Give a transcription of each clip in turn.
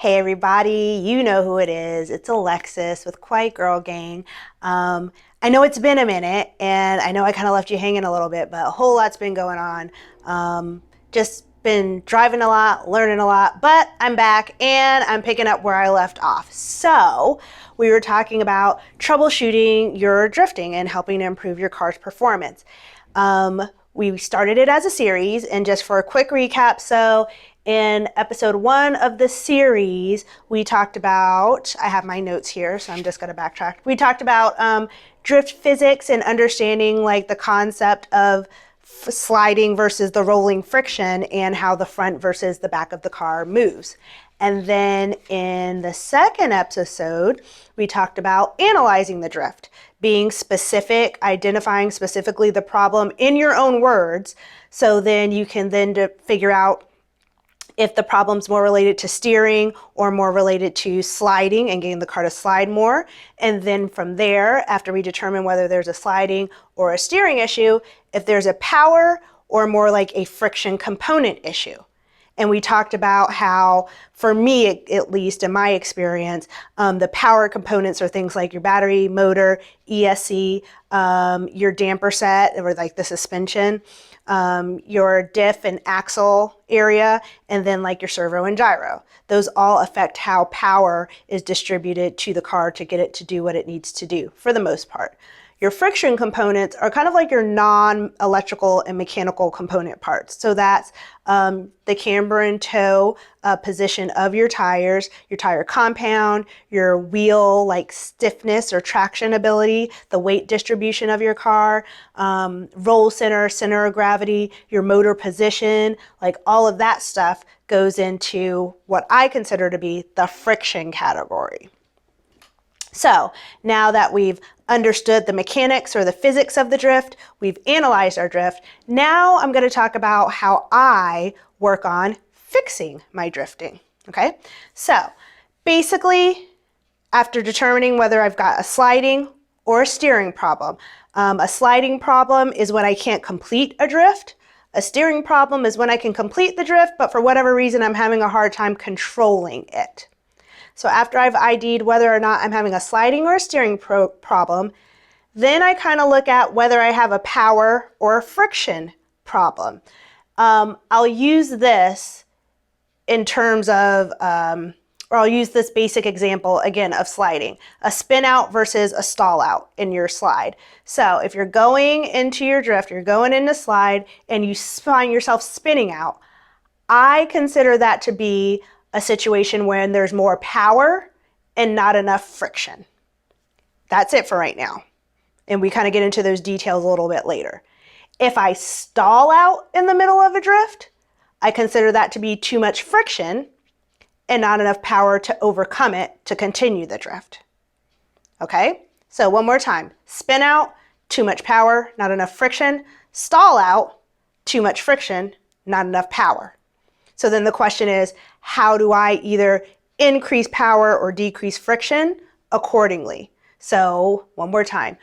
Hey everybody, you know who it is. It's Alexis with Quiet Girl Gang. I know it's been a minute and I know I kind of left you hanging a little bit, but a whole lot's been going on. Just been driving a lot, learning a lot, but I'm back and I'm picking up where I left off. So we were talking about troubleshooting your drifting and helping to improve your car's performance. We started it as a series, and just for a quick recap, so in episode 1 of the series, we talked about, I have my notes here, so I'm just going to backtrack. We talked about drift physics and understanding like the concept of sliding versus the rolling friction and how the front versus the back of the car moves. And then in the second episode, we talked about analyzing the drift, being specific, identifying specifically the problem in your own words. So then you can then figure out if the problem's more related to steering or more related to sliding and getting the car to slide more. And then from there, after we determine whether there's a sliding or a steering issue, if there's a power or more like a friction component issue. And we talked about how, for me, at least in my experience, the power components are things like your battery, motor, ESC, your damper set, or like the suspension, your diff and axle area, and then like your servo and gyro. Those all affect how power is distributed to the car to get it to do what it needs to do, for the most part. Your friction components are kind of like your non-electrical and mechanical component parts. So that's the camber and toe position of your tires, your tire compound, your wheel like stiffness or traction ability, the weight distribution of your car, roll center, center of gravity, your motor position, like all of that stuff goes into what I consider to be the friction category. So now that we've understood the mechanics or the physics of the drift, we've analyzed our drift, now I'm going to talk about how I work on fixing my drifting. Okay, so basically, after determining whether I've got a sliding or a steering problem, a sliding problem is when I can't complete a drift. A steering problem is when I can complete the drift, but for whatever reason, I'm having a hard time controlling it. So after I've ID'd whether or not I'm having a sliding or a steering problem, then I kind of look at whether I have a power or a friction problem. I'll use this in terms of, or I'll use this basic example again of sliding, a spin out versus a stall out in your slide. So if you're going into your drift, you're going into slide and you find yourself spinning out, I consider that to be a situation when there's more power and not enough friction. That's it for right now. And we kind of get into those details a little bit later. If I stall out in the middle of a drift, I consider that to be too much friction and not enough power to overcome it to continue the drift. Okay, so one more time. Spin out, too much power, not enough friction. Stall out, too much friction, not enough power. So then the question is, how do I either increase power or decrease friction accordingly? So one more time,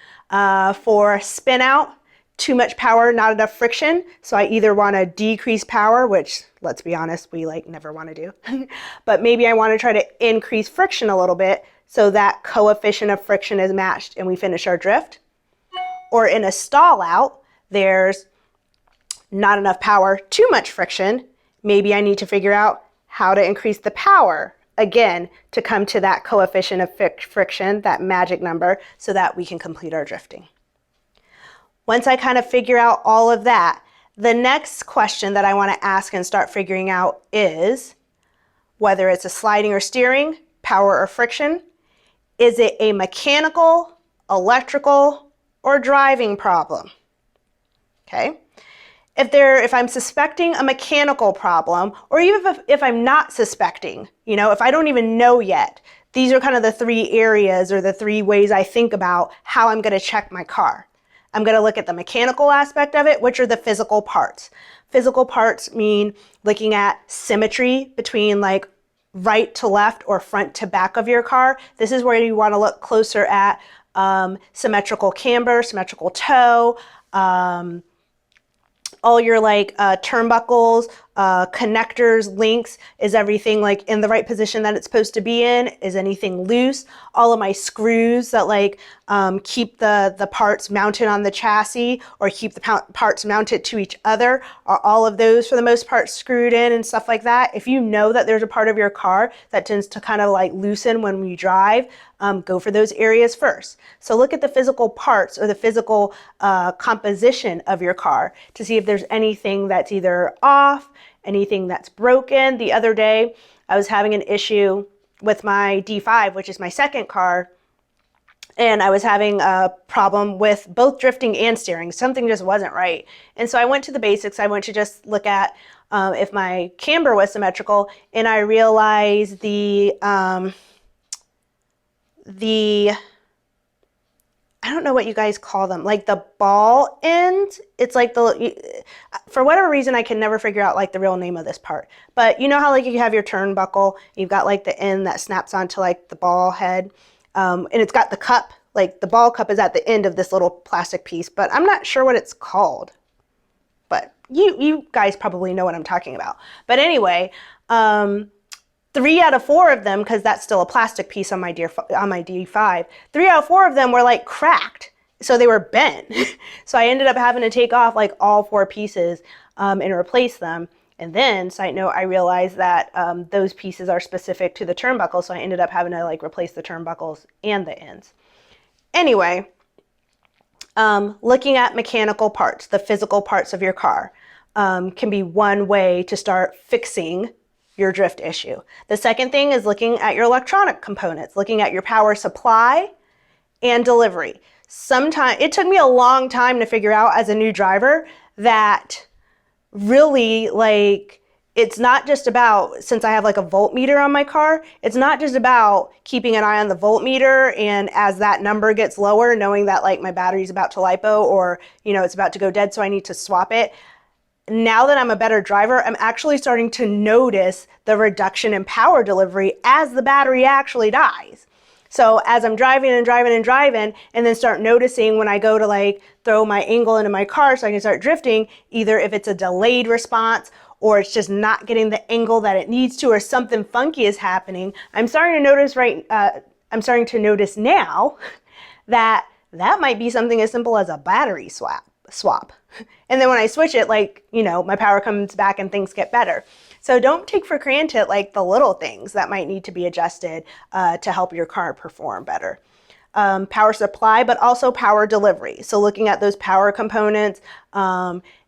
for spin out, too much power, not enough friction. So I either want to decrease power, which let's be honest, we like never want to do, but maybe I want to try to increase friction a little bit so that coefficient of friction is matched and we finish our drift. Or in a stall out, there's not enough power, too much friction. Maybe I need to figure out how to increase the power, again, to come to that coefficient of friction, that magic number, so that we can complete our drifting. Once I kind of figure out all of that, the next question that I want to ask and start figuring out is whether it's a sliding or steering, power or friction. Is it a mechanical, electrical, or driving problem? Okay. If I'm suspecting a mechanical problem, or even if I'm not suspecting, if I don't even know yet, these are kind of the 3 areas or the 3 ways I think about how I'm going to check my car. I'm going to look at the mechanical aspect of it, which are the physical parts. Physical parts mean looking at symmetry between like right to left or front to back of your car. This is where you want to look closer at symmetrical camber, symmetrical toe, all your like turnbuckles, connectors, links, is everything like in the right position that it's supposed to be in? Is anything loose? All of my screws that like keep the parts mounted on the chassis or keep the parts mounted to each other, are all of those for the most part screwed in and stuff like that? If you know that there's a part of your car that tends to kind of like loosen when you drive, go for those areas first. So look at the physical parts or the physical composition of your car to see if there's anything that's either off, anything that's broken. The other day, I was having an issue with my D5, which is my second car, and I was having a problem with both drifting and steering. Something just wasn't right. And so I went to the basics. I went to just look at if my camber was symmetrical, and I realized I don't know what you guys call them, like the ball end. It's like for whatever reason, I can never figure out like the real name of this part. But you know how like you have your turnbuckle, you've got like the end that snaps onto like the ball head, and it's got the cup, like the ball cup is at the end of this little plastic piece, but I'm not sure what it's called. But you guys probably know what I'm talking about. But anyway, 3 out of 4 of them, because that's still a plastic piece on my D5, 3 out of 4 of them were like cracked. So they were bent. So I ended up having to take off like all 4 pieces and replace them. And then, side note, I realized that those pieces are specific to the turnbuckle. So I ended up having to like replace the turnbuckles and the ends. Anyway, looking at mechanical parts, the physical parts of your car, can be one way to start fixing your drift issue. The second thing is looking at your electronic components, looking at your power supply and delivery. Sometimes it took me a long time to figure out as a new driver that really like it's not just about, since I have like a voltmeter on my car, it's not just about keeping an eye on the voltmeter and as that number gets lower, knowing that like my battery's about to lipo or you know it's about to go dead, so I need to swap it. Now that I'm a better driver, I'm actually starting to notice the reduction in power delivery as the battery actually dies. So as I'm driving and driving and driving, and then start noticing when I go to like throw my angle into my car so I can start drifting, either if it's a delayed response or it's just not getting the angle that it needs to, or something funky is happening, I'm starting to notice now that might be something as simple as a battery swap. And then when I switch it, like, you know, my power comes back and things get better. So don't take for granted like the little things that might need to be adjusted to help your car perform better. Power supply, but also power delivery. So looking at those power components,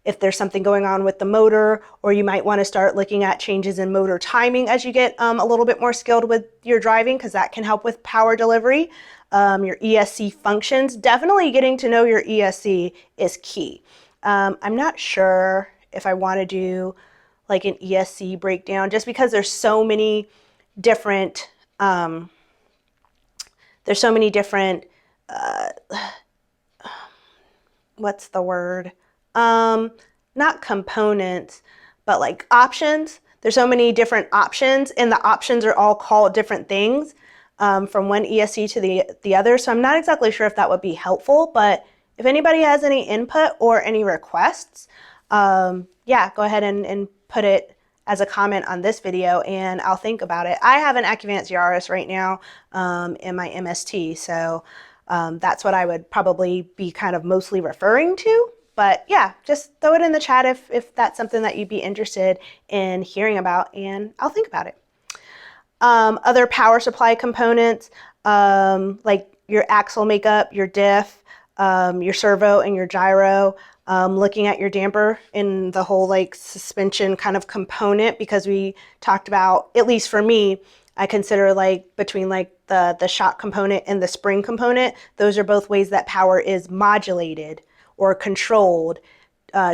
if there's something going on with the motor, or you might want to start looking at changes in motor timing as you get a little bit more skilled with your driving, because that can help with power delivery. Your ESC functions, definitely getting to know your ESC is key. I'm not sure if I want to do like an ESC breakdown, just because there's so many different, what's the word? Not components, but like options. There's so many different options, and the options are all called different things from one ESC to the other. So I'm not exactly sure if that would be helpful, but if anybody has any input or any requests, yeah, go ahead and put it as a comment on this video and I'll think about it. I have an Accuvance Yaris right now in my MST, so that's what I would probably be kind of mostly referring to. But yeah, just throw it in the chat if that's something that you'd be interested in hearing about, and I'll think about it. Other power supply components, like your axle makeup, your diff, your servo and your gyro, looking at your damper and the whole like suspension kind of component, because we talked about, at least for me, I consider like between like the shock component and the spring component, those are both ways that power is modulated or controlled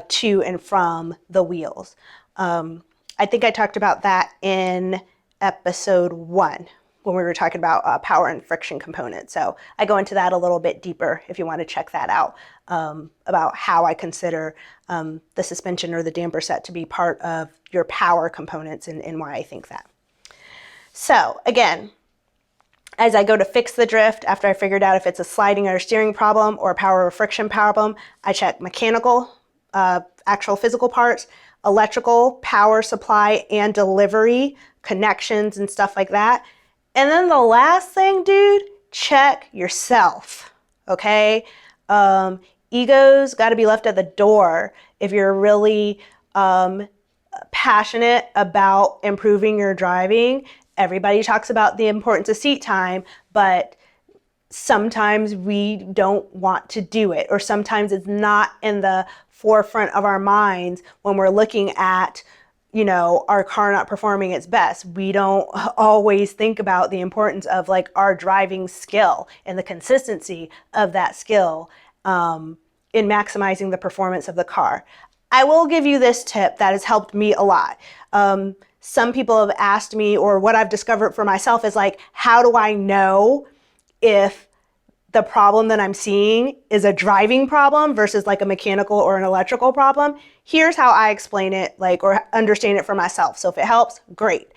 to and from the wheels. I think I talked about that in episode 1 when we were talking about power and friction components. So I go into that a little bit deeper if you want to check that out, about how I consider the suspension or the damper set to be part of your power components and why I think that. So again, as I go to fix the drift, after I figured out if it's a sliding or steering problem or a power or friction problem, I check mechanical, actual physical parts. electrical, power supply and delivery, connections and stuff like that. And then the last thing, dude, check yourself, okay? Ego's got to be left at the door if you're really passionate about improving your driving. Everybody talks about the importance of seat time, but sometimes we don't want to do it, or sometimes it's not in the forefront of our minds when we're looking at, you know, our car not performing its best. We don't always think about the importance of like our driving skill and the consistency of that skill in maximizing the performance of the car. I will give you this tip that has helped me a lot. Some people have asked me, or what I've discovered for myself is like, how do I know if the problem that I'm seeing is a driving problem versus like a mechanical or an electrical problem? Here's how I explain it, like, or understand it for myself. So if it helps, great.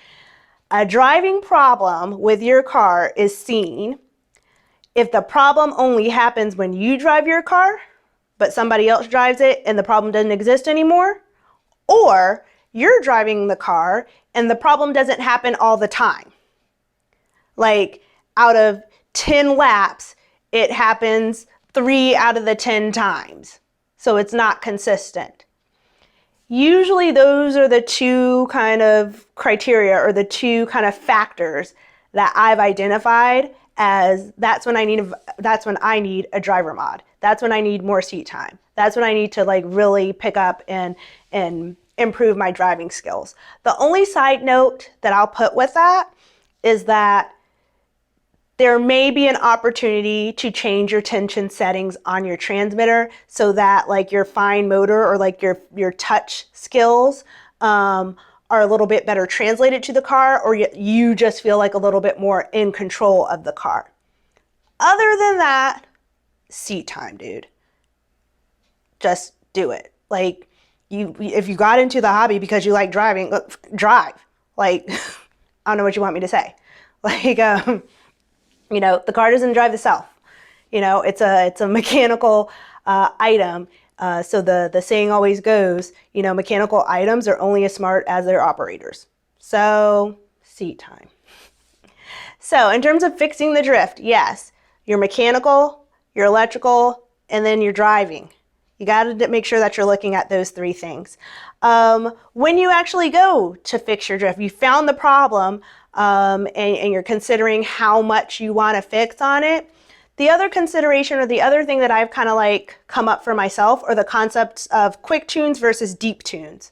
A driving problem with your car is seen if the problem only happens when you drive your car, but somebody else drives it and the problem doesn't exist anymore, or you're driving the car and the problem doesn't happen all the time. Like out of 10 laps, it happens 3 out of the 10 times. So it's not consistent. Usually those are the two kind of criteria, or the two kind of factors that I've identified as that's when I need a driver mod. That's when I need more seat time. That's when I need to like really pick up and improve my driving skills. The only side note that I'll put with that is that there may be an opportunity to change your tension settings on your transmitter so that like your fine motor or like your touch skills are a little bit better translated to the car, or you just feel like a little bit more in control of the car. Other than that, seat time, dude. Just do it. Like if you got into the hobby because you like driving, drive. Like I don't know what you want me to say. Like you know, the car doesn't drive itself. You know, it's a mechanical item. So the saying always goes, you know, mechanical items are only as smart as their operators. So seat time. So in terms of fixing the drift, yes, your mechanical, your electrical, and then your driving. You got to make sure that you're looking at those 3 things. When you actually go to fix your drift, you found the problem, and you're considering how much you want to fix on it. The other consideration, or the other thing that I've kind of like come up for myself, are the concepts of quick tunes versus deep tunes.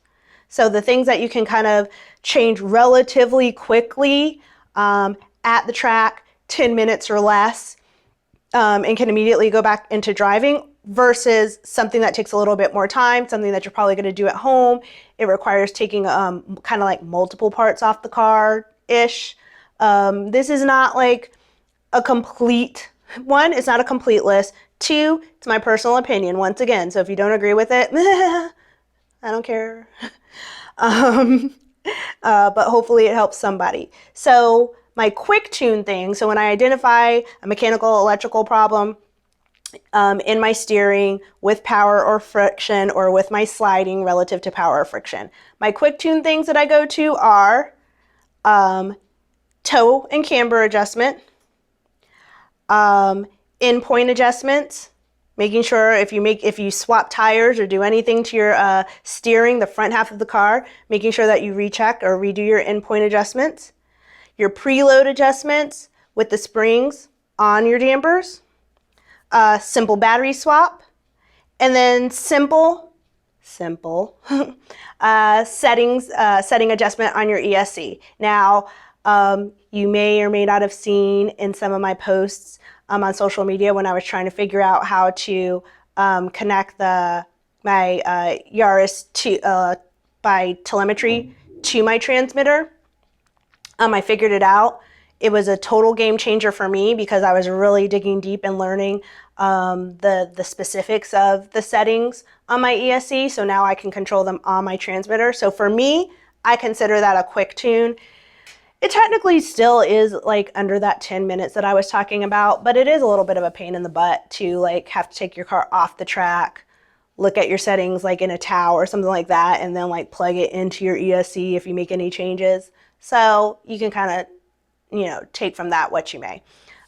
So the things that you can kind of change relatively quickly at the track, 10 minutes or less, and can immediately go back into driving, versus something that takes a little bit more time, something that you're probably going to do at home. It requires taking kind of like multiple parts off the car-ish. This is not like a complete one. It's not a complete list. 2, it's my personal opinion once again. So if you don't agree with it, I don't care. But hopefully it helps somebody. So my quick tune thing. So when I identify a mechanical, electrical problem in my steering with power or friction, or with my sliding relative to power or friction, my quick tune things that I go to are toe and camber adjustment, in point adjustments, making sure if you swap tires or do anything to your steering, the front half of the car, making sure that you recheck or redo your in point adjustments, your preload adjustments with the springs on your dampers, simple battery swap, and then simple setting adjustment on your ESC. Now, you may or may not have seen in some of my posts on social media when I was trying to figure out how to connect my Yaris to by telemetry to my transmitter. I figured it out. It was a total game changer for me because I was really digging deep and learning the specifics of the settings on my ESC. So now I can control them on my transmitter. So for me, I consider that a quick tune. It technically still is like under that 10 minutes that I was talking about, but it is a little bit of a pain in the butt to like have to take your car off the track, look at your settings like in a towel or something like that, and then like plug it into your ESC if you make any changes. So you can kind of, take from that what you may.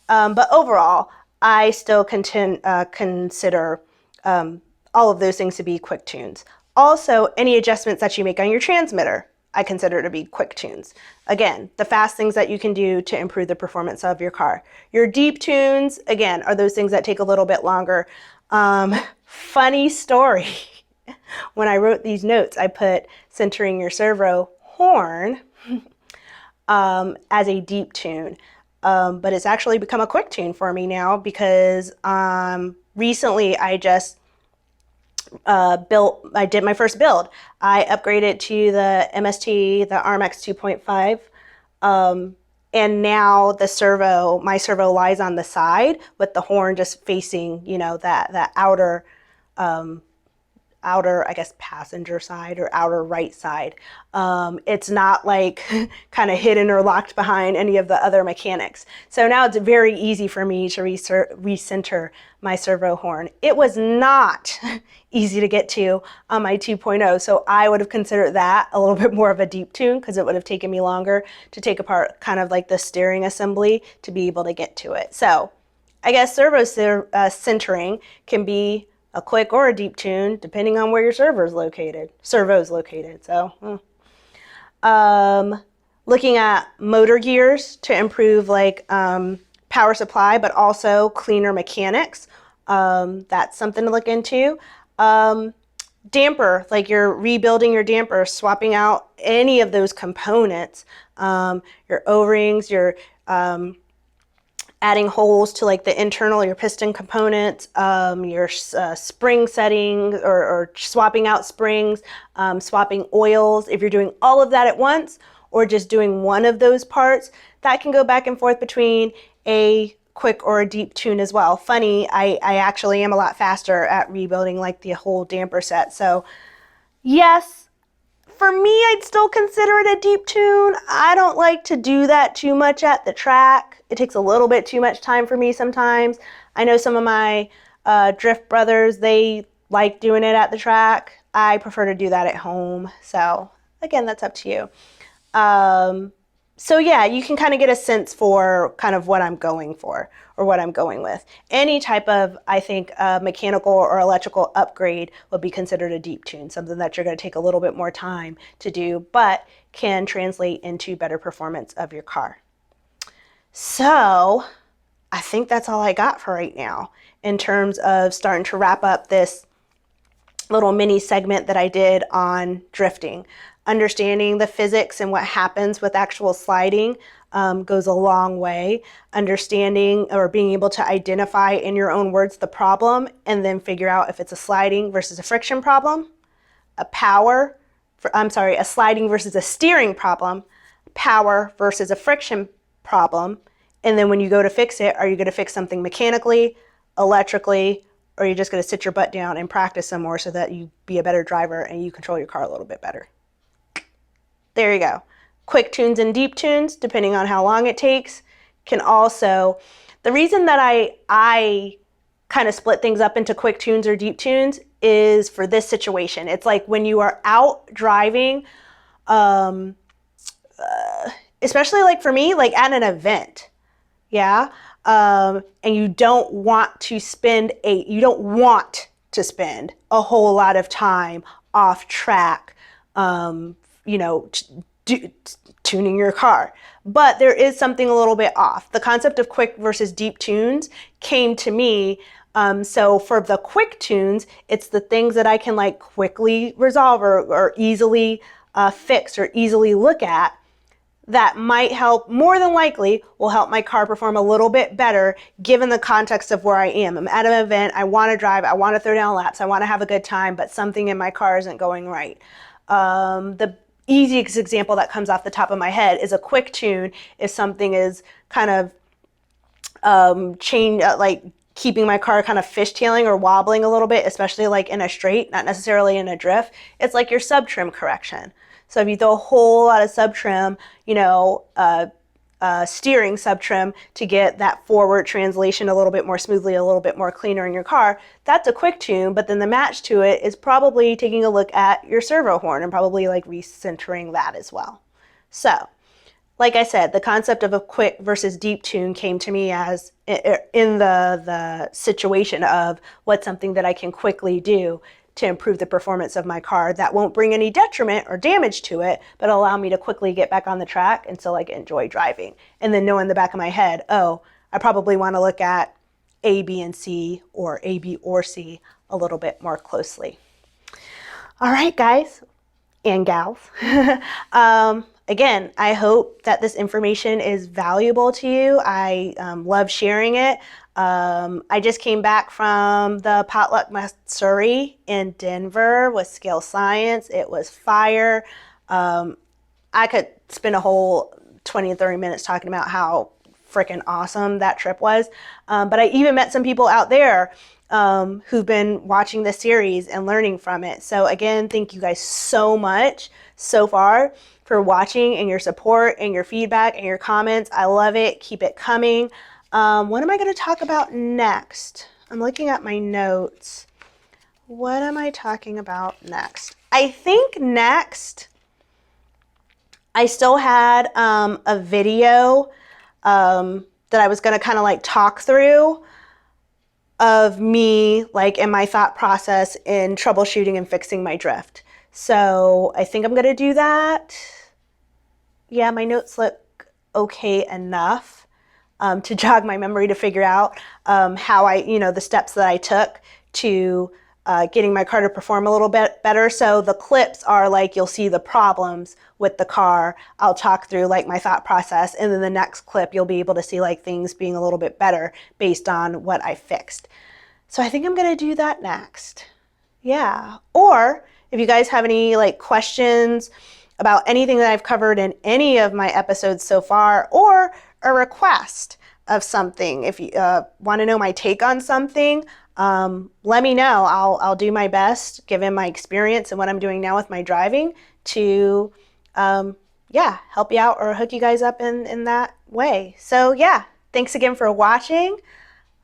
But overall, I still consider all of those things to be quick tunes. Also, any adjustments that you make on your transmitter, I consider to be quick tunes. Again, the fast things that you can do to improve the performance of your car. Your deep tunes, again, are those things that take a little bit longer. Funny story. When I wrote these notes, I put centering your servo horn as a deep tune. But it's actually become a quick tune for me now because recently I just I did my first build. I upgraded to the MST, the RMX 2.5, and now my servo lies on the side with the horn just facing, that outer, I guess, passenger side or outer right side. It's not like kind of hidden or locked behind any of the other mechanics. So now it's very easy for me to recenter my servo horn. It was not easy to get to on my 2.0, so I would have considered that a little bit more of a deep tune because it would have taken me longer to take apart kind of like the steering assembly to be able to get to it. So I guess servo centering can be a quick or a deep tune depending on where your servo's located. So looking at motor gears to improve like power supply, but also cleaner mechanics. That's something to look into. Damper, like you're rebuilding your damper, swapping out any of those components, your O-rings, your adding holes to like the internal, your piston components, your spring settings or swapping out springs, swapping oils. If you're doing all of that at once or just doing one of those parts, that can go back and forth between a quick or a deep tune as well. Funny, I actually am a lot faster at rebuilding like the whole damper set. So yes, for me, I'd still consider it a deep tune. I don't like to do that too much at the track. It takes a little bit too much time for me sometimes. I know some of my drift brothers, they like doing it at the track. I prefer to do that at home. So again, that's up to you. So yeah, you can kind of get a sense for kind of what I'm going for or what I'm going with. Any type of, I think, mechanical or electrical upgrade would be considered a deep tune, something that you're going to take a little bit more time to do, but can translate into better performance of your car. So I think that's all I got for right now in terms of starting to wrap up this little mini segment that I did on drifting. Understanding the physics and what happens with actual sliding goes a long way. Understanding or being able to identify in your own words the problem and then figure out if it's a sliding versus a friction problem, a sliding versus a steering problem, power versus a friction problem. And then when you go to fix it, are you going to fix something mechanically, electrically, or are you just going to sit your butt down and practice some more so that you be a better driver and you control your car a little bit better? There you go. Quick tunes and deep tunes, depending on how long it takes, can also, the reason that I kind of split things up into quick tunes or deep tunes is for this situation. It's like when you are out driving, especially like for me, like at an event, yeah, and you don't want to spend a whole lot of time off track, tuning your car. But there is something a little bit off. The concept of quick versus deep tunes came to me. So for the quick tunes, it's the things that I can like quickly resolve or easily fix or easily look at that might help, more than likely will help my car perform a little bit better given the context of where I am. I'm at an event, I want to drive, I want to throw down laps, I want to have a good time, but something in my car isn't going right. The easiest example that comes off the top of my head is a quick tune if something is kind of like keeping my car kind of fishtailing or wobbling a little bit, especially like in a straight, not necessarily in a drift. It's like your sub trim correction. So if you throw a whole lot of sub trim, steering sub-trim to get that forward translation a little bit more smoothly, a little bit more cleaner in your car. That's a quick tune, but then the match to it is probably taking a look at your servo horn and probably like recentering that as well. So, like I said, the concept of a quick versus deep tune came to me as in the situation of what's something that I can quickly do to improve the performance of my car that won't bring any detriment or damage to it, but allow me to quickly get back on the track and still like enjoy driving. And then know in the back of my head, oh, I probably want to look at A, B, and C, or A, B, or C a little bit more closely. All right, guys and gals. Again, I hope that this information is valuable to you. I love sharing it. I just came back from the Potluck Missouri in Denver with Scale Science. It was fire. I could spend a whole 20 and 30 minutes talking about how freaking awesome that trip was. But I even met some people out there who've been watching the series and learning from it. So again, thank you guys so much so far for watching and your support and your feedback and your comments. I love it. Keep it coming. What am I going to talk about next? I'm looking at my notes. What am I talking about next? I think next, I still had a video that I was going to kind of like talk through of me, like in my thought process in troubleshooting and fixing my drift. So I think I'm going to do that. Yeah, my notes look okay enough to jog my memory to figure out how the steps that I took to getting my car to perform a little bit better. So the clips are like, you'll see the problems with the car. I'll talk through like my thought process, and then the next clip, you'll be able to see like things being a little bit better based on what I fixed. So I think I'm going to do that next. Yeah. Or if you guys have any like questions about anything that I've covered in any of my episodes so far, or a request of something, if you want to know my take on something, let me know. I'll do my best, given my experience and what I'm doing now with my driving, to help you out or hook you guys up in that way. So yeah, thanks again for watching.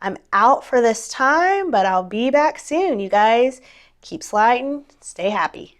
I'm out for this time, but I'll be back soon. You guys keep sliding, stay happy.